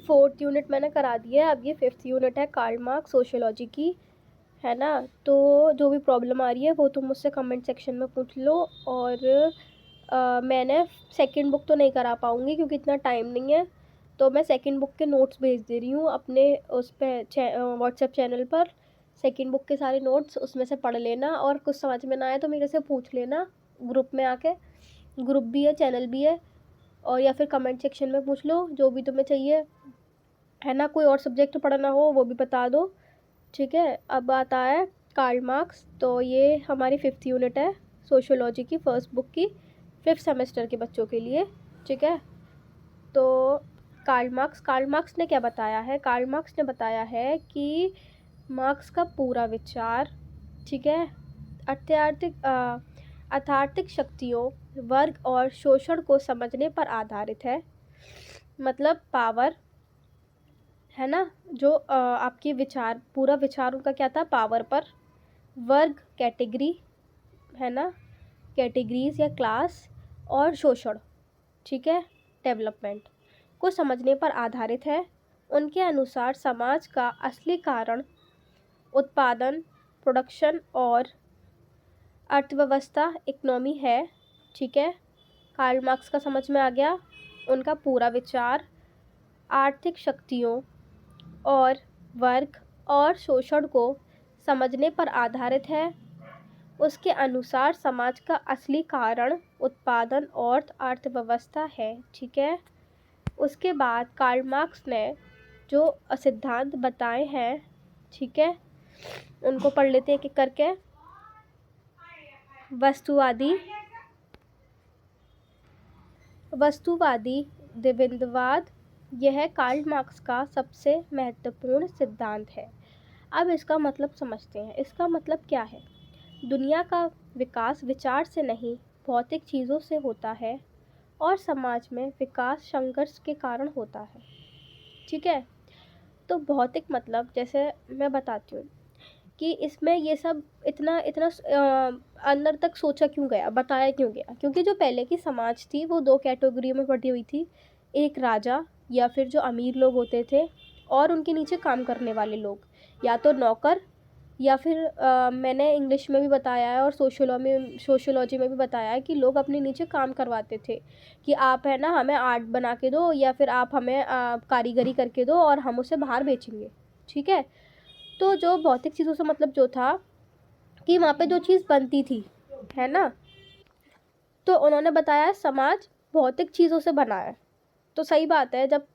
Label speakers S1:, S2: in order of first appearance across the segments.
S1: 4th unit मैंने करा दी है, अब ये 5th यूनिट है कार्ल मार्क्स सोशियोलॉजी की, है ना। तो जो भी प्रॉब्लम आ रही है वो तुम मुझसे कमेंट सेक्शन में पूछ लो। और मैंने सेकंड बुक तो नहीं करा पाऊँगी क्योंकि इतना टाइम नहीं है, तो मैं सेकंड बुक के नोट्स भेज दे रही हूँ अपने उस पर व्हाट्सएप चैनल पर। सेकंड बुक के सारे नोट्स उसमें से पढ़ लेना, और कुछ समझ में ना आए तो मेरे से पूछ लेना ग्रुप में आके। ग्रुप भी है, चैनल भी है, और या फिर कमेंट सेक्शन में पूछ लो जो भी तुम्हें चाहिए, है ना। कोई और सब्जेक्ट पढ़ना हो वो भी बता दो, ठीक है। अब आता है कार्ल मार्क्स, तो ये हमारी 5th यूनिट है सोशियोलॉजी की, फर्स्ट बुक की, 5th सेमेस्टर के बच्चों के लिए, ठीक है। तो कार्ल मार्क्स ने क्या बताया है? कार्ल मार्क्स ने बताया है कि मार्क्स का पूरा विचार, ठीक है, अर्थार्थिक शक्तियों, वर्ग और शोषण को समझने पर आधारित है। मतलब पावर, है ना। जो आपकी विचार, पूरा विचार उनका क्या था? पावर पर। वर्ग कैटेगरी, है ना, कैटेगरीज या क्लास, और शोषण, ठीक है, डेवलपमेंट को समझने पर आधारित है। उनके अनुसार समाज का असली कारण उत्पादन, प्रोडक्शन और अर्थव्यवस्था, इकोनॉमी है, ठीक है। कार्ल मार्क्स का समझ में आ गया। उनका पूरा विचार आर्थिक शक्तियों और वर्ग और शोषण को समझने पर आधारित है। उसके अनुसार समाज का असली कारण उत्पादन और अर्थव्यवस्था है, ठीक है। उसके बाद कार्ल मार्क्स ने जो सिद्धांत बताए हैं, ठीक है, उनको पढ़ लेते हैं एक एक करके। वस्तुवादी द्विविधवाद, यह कार्ल मार्क्स का सबसे महत्वपूर्ण सिद्धांत है। अब इसका मतलब समझते हैं। इसका मतलब क्या है? दुनिया का विकास विचार से नहीं, भौतिक चीज़ों से होता है, और समाज में विकास संघर्ष के कारण होता है, ठीक है। तो भौतिक मतलब, जैसे मैं बताती हूँ कि इसमें ये सब इतना इतना अंदर तक सोचा क्यों गया, बताया क्यों गया, क्योंकि जो पहले की समाज थी वो 2 कैटेगरी में बटी हुई थी। एक राजा, या फिर जो अमीर लोग होते थे, और उनके नीचे काम करने वाले लोग, या तो नौकर, या फिर मैंने इंग्लिश में भी बताया है और सोशियोलॉजी में भी बताया है कि लोग अपने नीचे काम करवाते थे कि आप, है ना, हमें आर्ट बना के दो, या फिर आप हमें कारीगरी करके दो और हम उसे बाहर बेचेंगे, ठीक है। तो जो भौतिक चीज़ों से मतलब जो था कि वहाँ पे जो चीज़ बनती थी, है ना, तो उन्होंने बताया समाज भौतिक चीज़ों से बना है। तो सही बात है, जब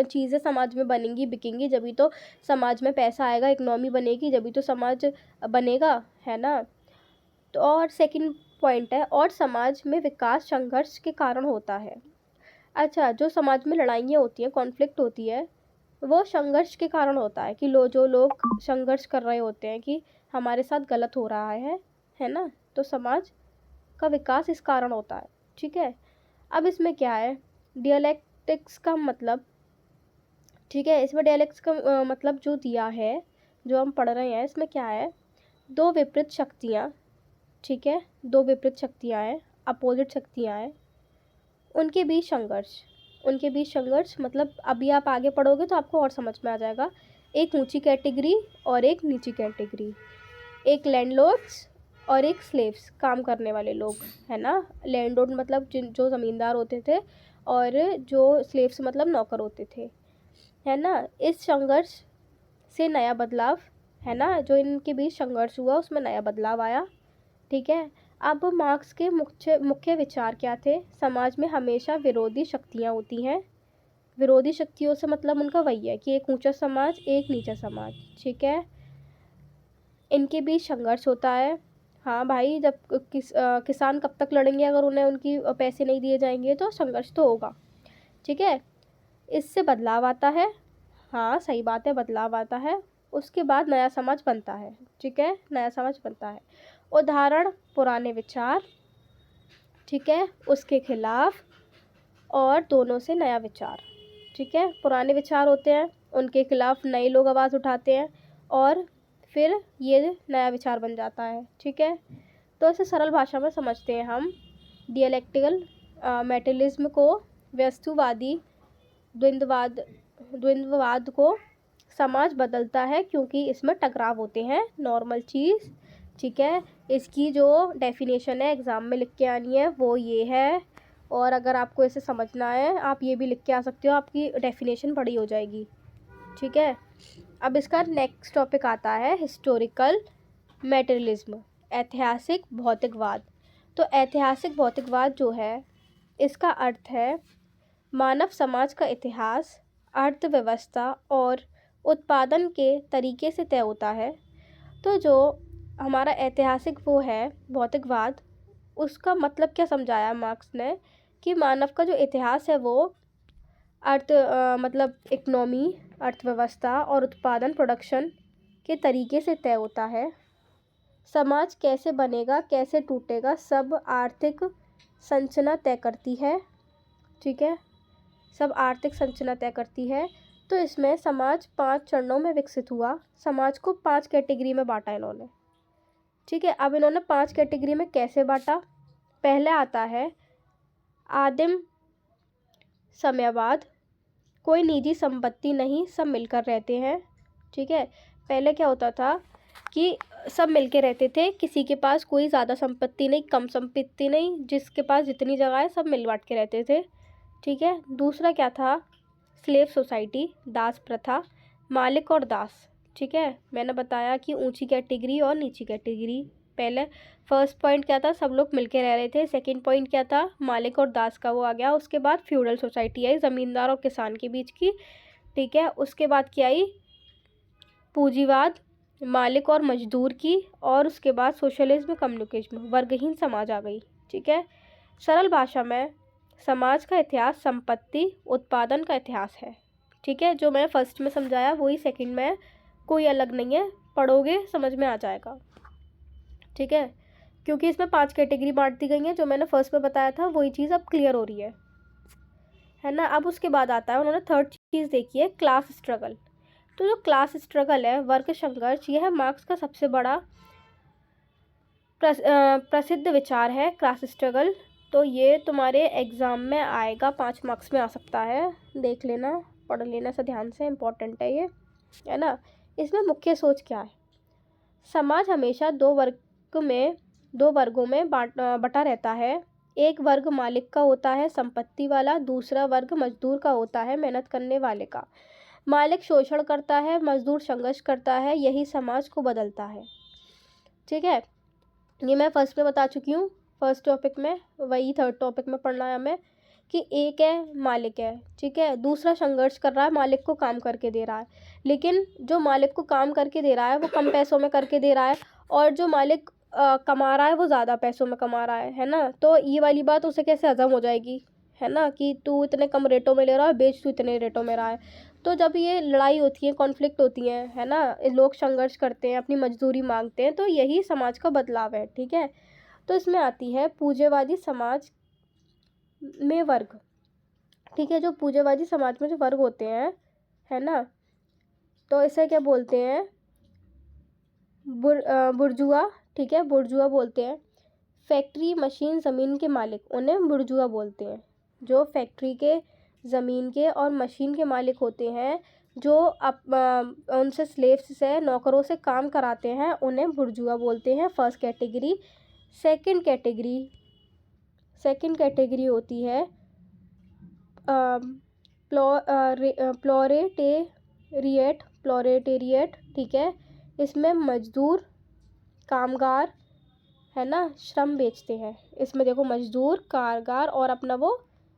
S1: चीज़ें समाज में बनेंगी, बिकेंगी, जभी तो समाज में पैसा आएगा, इकोनॉमी बनेगी, जभी तो समाज बनेगा, है ना। तो और सेकंड पॉइंट है, और समाज में विकास संघर्ष के कारण होता है। अच्छा, जो समाज में लड़ाइयाँ होती हैं, कॉन्फ्लिक्ट होती है, वो संघर्ष के कारण होता है कि जो लोग संघर्ष कर रहे होते हैं कि हमारे साथ गलत हो रहा है ना। तो समाज का विकास इस कारण होता है, ठीक है। अब इसमें क्या है, डियलेक्टिक्स का मतलब, ठीक है, इसमें डियलेक्टिक्स का मतलब जो दिया है, जो हम पढ़ रहे हैं, इसमें क्या है, 2 विपरीत शक्तियाँ, ठीक है, 2 विपरीत शक्तियाँ हैं, अपोजिट शक्तियाँ हैं, उनके बीच संघर्ष। उनके बीच संघर्ष मतलब अभी आप आगे पढ़ोगे तो आपको और समझ में आ जाएगा। एक ऊंची कैटेगरी और एक नीची कैटेगरी, एक लैंडलॉर्ड्स और एक स्लेव्स, काम करने वाले लोग, है ना। लैंडलॉर्ड मतलब जो ज़मींदार होते थे, और जो स्लेव्स मतलब नौकर होते थे, है ना। इस संघर्ष से नया बदलाव, है ना, जो इनके बीच संघर्ष हुआ उसमें नया बदलाव आया, ठीक है। अब मार्क्स के मुख्य मुख्य विचार क्या थे? समाज में हमेशा विरोधी शक्तियाँ होती हैं। विरोधी शक्तियों से मतलब उनका वही है कि एक ऊंचा समाज, एक नीचा समाज, ठीक है। इनके बीच संघर्ष होता है। हाँ भाई, जब किसान कब तक लड़ेंगे अगर उन्हें उनकी पैसे नहीं दिए जाएंगे, तो संघर्ष तो होगा, ठीक है। इससे बदलाव आता है। हाँ सही बात है, बदलाव आता है। उसके बाद नया समाज बनता है, ठीक है, नया समाज बनता है। उदाहरण, पुराने विचार, ठीक है, उसके खिलाफ, और दोनों से नया विचार, ठीक है। पुराने विचार होते हैं, उनके खिलाफ नए लोग आवाज़ उठाते हैं, और फिर ये नया विचार बन जाता है, ठीक है। तो इसे सरल भाषा में समझते हैं हम। डियलेक्टिकल मेटेरियलिज्म को वस्तुवादी द्वंद्ववाद द्वंद्ववाद को समाज बदलता है क्योंकि इसमें टकराव होते हैं, नॉर्मल चीज़। ठीक है, इसकी जो डेफिनेशन है एग्ज़ाम में लिख के आनी है वो ये है, और अगर आपको इसे समझना है आप ये भी लिख के आ सकते हो, आपकी डेफिनेशन बड़ी हो जाएगी। ठीक है, अब इसका नेक्स्ट टॉपिक आता है हिस्टोरिकल मटेरियलिज्म, ऐतिहासिक भौतिकवाद। तो ऐतिहासिक भौतिकवाद जो है इसका अर्थ है मानव समाज का इतिहास अर्थव्यवस्था और उत्पादन के तरीके से तय होता है। तो जो हमारा ऐतिहासिक वो है भौतिकवाद, उसका मतलब क्या समझाया मार्क्स ने कि मानव का जो इतिहास है वो मतलब इकनॉमी, अर्थव्यवस्था और उत्पादन प्रोडक्शन के तरीके से तय होता है। समाज कैसे बनेगा कैसे टूटेगा सब आर्थिक संरचना तय करती है। ठीक है, सब आर्थिक संरचना तय करती है। तो इसमें समाज 5 चरणों में विकसित हुआ। समाज को 5 कैटेगरी में बांटा इन्होंने। ठीक है, अब इन्होंने 5 कैटेगरी में कैसे बांटा? पहले आता है आदिम समयवाद, कोई निजी संपत्ति नहीं, सब मिलकर रहते हैं। ठीक है, पहले क्या होता था कि सब मिलके रहते थे, किसी के पास कोई ज़्यादा संपत्ति नहीं, कम संपत्ति नहीं, जिसके पास जितनी जगह है सब मिल बांट के रहते थे। ठीक है, दूसरा क्या था? स्लेव सोसाइटी, दास प्रथा, मालिक और दास। ठीक है, मैंने बताया कि ऊंची कैटेगरी और नीची कैटेगरी। पहले फर्स्ट पॉइंट क्या था? सब लोग मिलके रह रहे थे। सेकंड पॉइंट क्या था? मालिक और दास का वो आ गया। उसके बाद फ्यूडल सोसाइटी आई, ज़मींदार और किसान के बीच की। ठीक है, उसके बाद क्या आई? पूंजीवाद, मालिक और मजदूर की। और उसके बाद सोशलिज्म, कम्युनिज्म, वर्गहीन समाज आ गई। ठीक है, सरल भाषा में समाज का इतिहास संपत्ति उत्पादन का इतिहास है। ठीक है, जो मैं फर्स्ट में समझाया वही सेकंड में, कोई अलग नहीं है, पढ़ोगे समझ में आ जाएगा। ठीक है, क्योंकि इसमें 5 कैटेगरी बांट दी गई हैं, जो मैंने फर्स्ट में बताया था वही चीज़ अब क्लियर हो रही है ना। अब उसके बाद आता है, उन्होंने थर्ड चीज़ देखी है, क्लास स्ट्रगल। तो जो क्लास स्ट्रगल है, वर्ग संघर्ष, यह मार्क्स का सबसे बड़ा प्रसिद्ध विचार है, क्लास स्ट्रगल। तो ये तुम्हारे एग्ज़ाम में आएगा, 5 मार्क्स में आ सकता है, देख लेना, पढ़ लेना से ध्यान से, इम्पोर्टेंट है ये, है ना। इसमें मुख्य सोच क्या है? समाज हमेशा दो वर्गों में बटा रहता है। एक वर्ग मालिक का होता है, संपत्ति वाला, दूसरा वर्ग मजदूर का होता है, मेहनत करने वाले का। मालिक शोषण करता है, मजदूर संघर्ष करता है, यही समाज को बदलता है। ठीक है, ये मैं फर्स्ट में बता चुकी हूँ, फर्स्ट टॉपिक में, वही थर्ड टॉपिक में पढ़ना है हमें कि एक है मालिक है। ठीक है, दूसरा संघर्ष कर रहा है, मालिक को काम करके दे रहा है, लेकिन जो मालिक को काम करके दे रहा है वो कम पैसों में करके दे रहा है, और जो मालिक कमा रहा है वो ज़्यादा पैसों में कमा रहा है ना। तो ये वाली बात उसे कैसे हजम हो जाएगी, है ना, कि तू इतने कम रेटों में ले रहा है, बेच तू इतने रेटों में रहा है। तो जब ये लड़ाई होती है, कॉन्फ्लिक्ट होती है ना, लोग संघर्ष करते हैं, अपनी मजदूरी मांगते हैं, तो यही समाज का बदलाव है। ठीक है, तो इसमें आती है पूंजीवादी समाज में वर्ग। ठीक है, जो पूंजीवादी समाज में जो वर्ग होते हैं, है ना, तो इसे क्या बोलते हैं? बुर्जुआ। ठीक है, बुर्जुआ बोलते हैं। फैक्ट्री, मशीन, ज़मीन के मालिक, उन्हें बुर्जुआ बोलते हैं। जो फैक्ट्री के, ज़मीन के और मशीन के मालिक होते हैं, जो उनसे स्लेव्स से, नौकरों से काम कराते हैं, उन्हें बुर्जुआ बोलते हैं। First category. सेकंड कैटेगरी होती है प्लोरेटेरिएट। ठीक है, इसमें मजदूर, कामगार, है ना, श्रम बेचते हैं। इसमें देखो, मजदूर, कामगार और अपना वो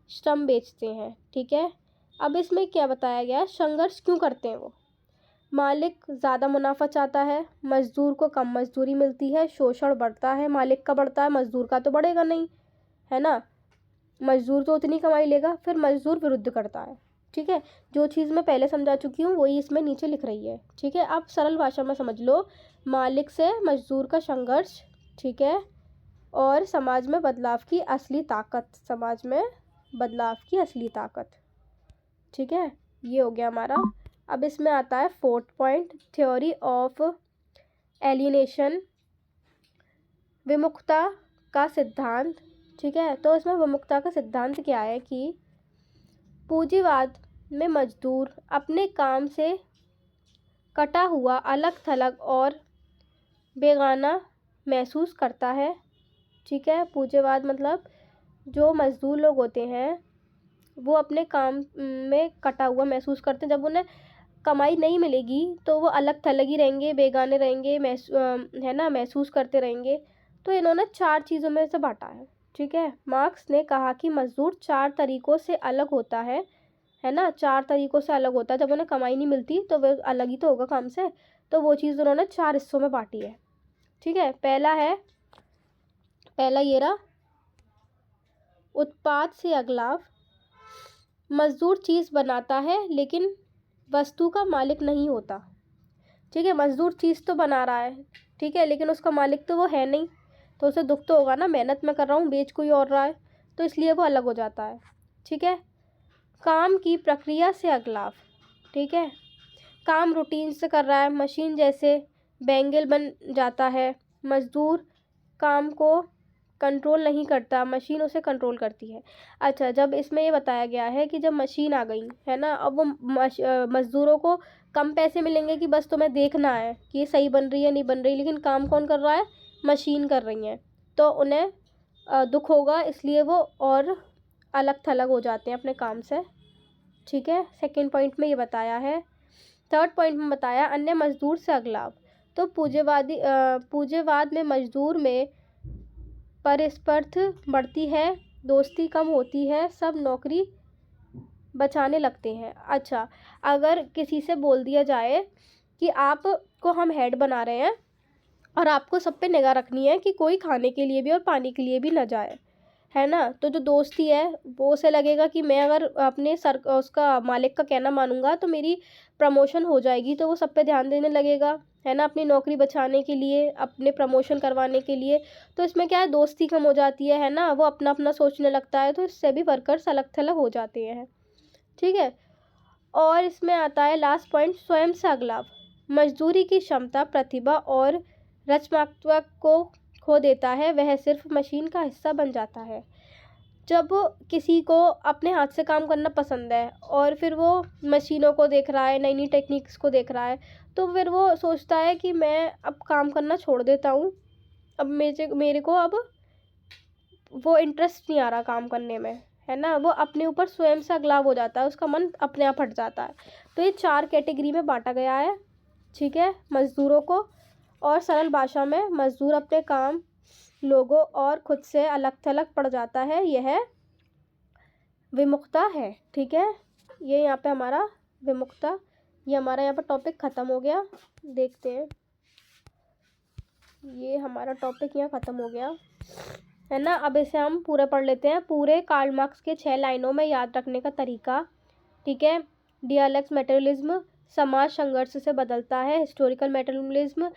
S1: श्रम बेचते हैं। ठीक है, अब इसमें क्या बताया गया? संघर्ष क्यों करते हैं वो? मालिक ज़्यादा मुनाफा चाहता है, मजदूर को कम मजदूरी मिलती है, शोषण बढ़ता है, मालिक का बढ़ता है, मजदूर का तो बढ़ेगा नहीं, है ना। मजदूर तो उतनी कमाई लेगा, फिर मजदूर विरुद्ध करता है। ठीक है, जो चीज़ मैं पहले समझा चुकी हूँ वही इसमें नीचे लिख रही है। ठीक है, आप सरल भाषा में समझ लो, मालिक से मजदूर का संघर्ष। ठीक है, और समाज में बदलाव की असली ताकत, समाज में बदलाव की असली ताकत। ठीक है, ये हो गया हमारा। अब इसमें आता है fourth point, theory of alienation, विमुक्ता का सिद्धांत। ठीक है, तो इसमें विमुक्ता का सिद्धांत क्या है कि पूंजीवाद में मजदूर अपने काम से कटा हुआ, अलग थलग और बेगाना महसूस करता है। ठीक है, पूज्यवाद मतलब जो मजदूर लोग होते हैं वो अपने काम में कटा हुआ महसूस करते हैं। जब उन्हें कमाई नहीं मिलेगी तो वो अलग थलग ही रहेंगे, बेगाने रहेंगे, है ना, महसूस करते रहेंगे। तो इन्होंने 4 चीज़ों में से बांटा है। ठीक है, मार्क्स ने कहा कि मजदूर 4 तरीक़ों से अलग होता है ना, 4 तरीक़ों से अलग होता है। जब उन्हें कमाई नहीं मिलती तो वो अलग ही तो होगा काम से, तो वो चीज़ उन्होंने 4 हिस्सों में बांटी है। ठीक है, पहला ये रहा, उत्पाद से अगलाव। मजदूर चीज़ बनाता है लेकिन वस्तु का मालिक नहीं होता। ठीक है, मजदूर चीज़ तो बना रहा है, ठीक है, लेकिन उसका मालिक तो वो है नहीं, तो उसे दुख तो होगा ना, मेहनत मैं कर रहा हूँ, बेच कोई और रहा है, तो इसलिए वो अलग हो जाता है। ठीक है, काम की प्रक्रिया से अगलाव। ठीक है, काम रूटीन से कर रहा है, मशीन जैसे बैंगल बन जाता है। मजदूर काम को कंट्रोल नहीं करता, मशीन उसे कंट्रोल करती है। अच्छा, जब इसमें ये बताया गया है कि जब मशीन आ गई है ना, अब वो मज़दूरों को कम पैसे मिलेंगे कि बस तुम्हें देखना है कि ये सही बन रही है नहीं बन रही, लेकिन काम कौन कर रहा है, मशीन कर रही है, तो उन्हें दुख होगा, इसलिए वो और अलग थलग हो जाते हैं अपने काम से। ठीक है, सेकंड पॉइंट में ये बताया है। थर्ड पॉइंट में बताया अन्य मजदूर से अगलाव। तो पूज्यवाद में मजदूर में परस्पर्धा बढ़ती है, दोस्ती कम होती है, सब नौकरी बचाने लगते हैं। अच्छा, अगर किसी से बोल दिया जाए कि आपको हम हेड बना रहे हैं और आपको सब पे निगाह रखनी है कि कोई खाने के लिए भी और पानी के लिए भी ना जाए, है ना, तो जो दोस्ती है वो उसे लगेगा कि मैं अगर अपने उसका मालिक का कहना मानूंगा तो मेरी प्रमोशन हो जाएगी, तो वो सब पे ध्यान देने लगेगा, है ना, अपनी नौकरी बचाने के लिए, अपने प्रमोशन करवाने के लिए। तो इसमें क्या है, दोस्ती कम हो जाती है ना, वो अपना अपना सोचने लगता है, तो इससे भी वर्कर्स अलग थलग हो जाते हैं। ठीक है, और इसमें आता है लास्ट पॉइंट, स्वयं से अगलाव। मजदूरी की क्षमता, प्रतिभा और रचनात्मकता को खो देता है, वह सिर्फ मशीन का हिस्सा बन जाता है। जब किसी को अपने हाथ से काम करना पसंद है और फिर वो मशीनों को देख रहा है, नई नई टेक्निक्स को देख रहा है, तो फिर वो सोचता है कि मैं अब काम करना छोड़ देता हूँ, अब मेरे को अब वो इंटरेस्ट नहीं आ रहा काम करने में, है ना, वो अपने ऊपर स्वयं से अगलाव हो जाता है, उसका मन अपने आप हट जाता है। तो ये 4 कैटेगरी में बांटा गया है। ठीक है, मज़दूरों को, और सरल भाषा में मज़दूर अपने काम, लोगों और खुद से अलग थलग पड़ जाता है, यह विमुखता है। ठीक है, ये यहाँ पे हमारा विमुखता, ये हमारा यहाँ पर टॉपिक ख़त्म हो गया। देखते हैं, ये हमारा टॉपिक यहाँ ख़त्म हो गया, है ना। अब इसे हम पूरा पढ़ लेते हैं, पूरे कार्ल मार्क्स के 6 लाइनों में याद रखने का तरीका। ठीक है, डियालेक्ट मटेरियलिज्म समाज संघर्ष से बदलता है, हिस्टोरिकल मटेरियलिज्म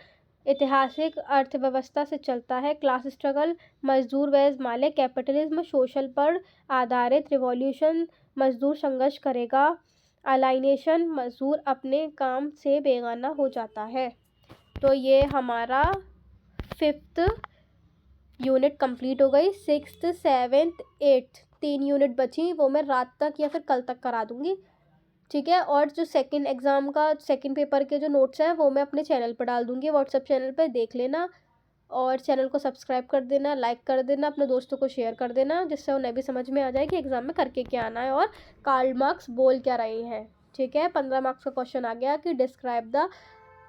S1: ऐतिहासिक अर्थव्यवस्था से चलता है, क्लास स्ट्रगल मजदूर वैज मालिक, कैपिटलिज्म सोशल पर आधारित, रिवॉल्यूशन मजदूर संघर्ष करेगा, अलाइनेशन मजदूर अपने काम से बेगाना हो जाता है। तो ये हमारा 5th यूनिट कंप्लीट हो गई। 6th 7th 8th 3 यूनिट बची, वो मैं रात तक या फिर कल तक करा दूँगी। ठीक है, और जो सेकंड एग्ज़ाम का सेकंड पेपर के जो नोट्स हैं वो मैं अपने चैनल पर डाल दूँगी, व्हाट्सएप चैनल पर देख लेना, और चैनल को सब्सक्राइब कर देना, लाइक कर देना, अपने दोस्तों को शेयर कर देना, जिससे उन्हें भी समझ में आ जाए कि एग्ज़ाम में करके क्या आना है और कार्ल मार्क्स बोल क्या रहे हैं। ठीक है, 15 मार्क्स का क्वेश्चन आ गया कि describe the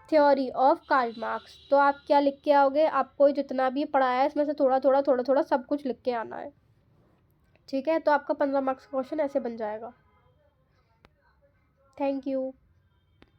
S1: theory of Karl Marx. तो आप क्या लिख के आओगे, आपको जितना भी पढ़ाया है इसमें से थोड़ा थोड़ा सब कुछ लिख के आना है। ठीक है, तो आपका 15 मार्क्स का क्वेश्चन ऐसे बन जाएगा। Thank you.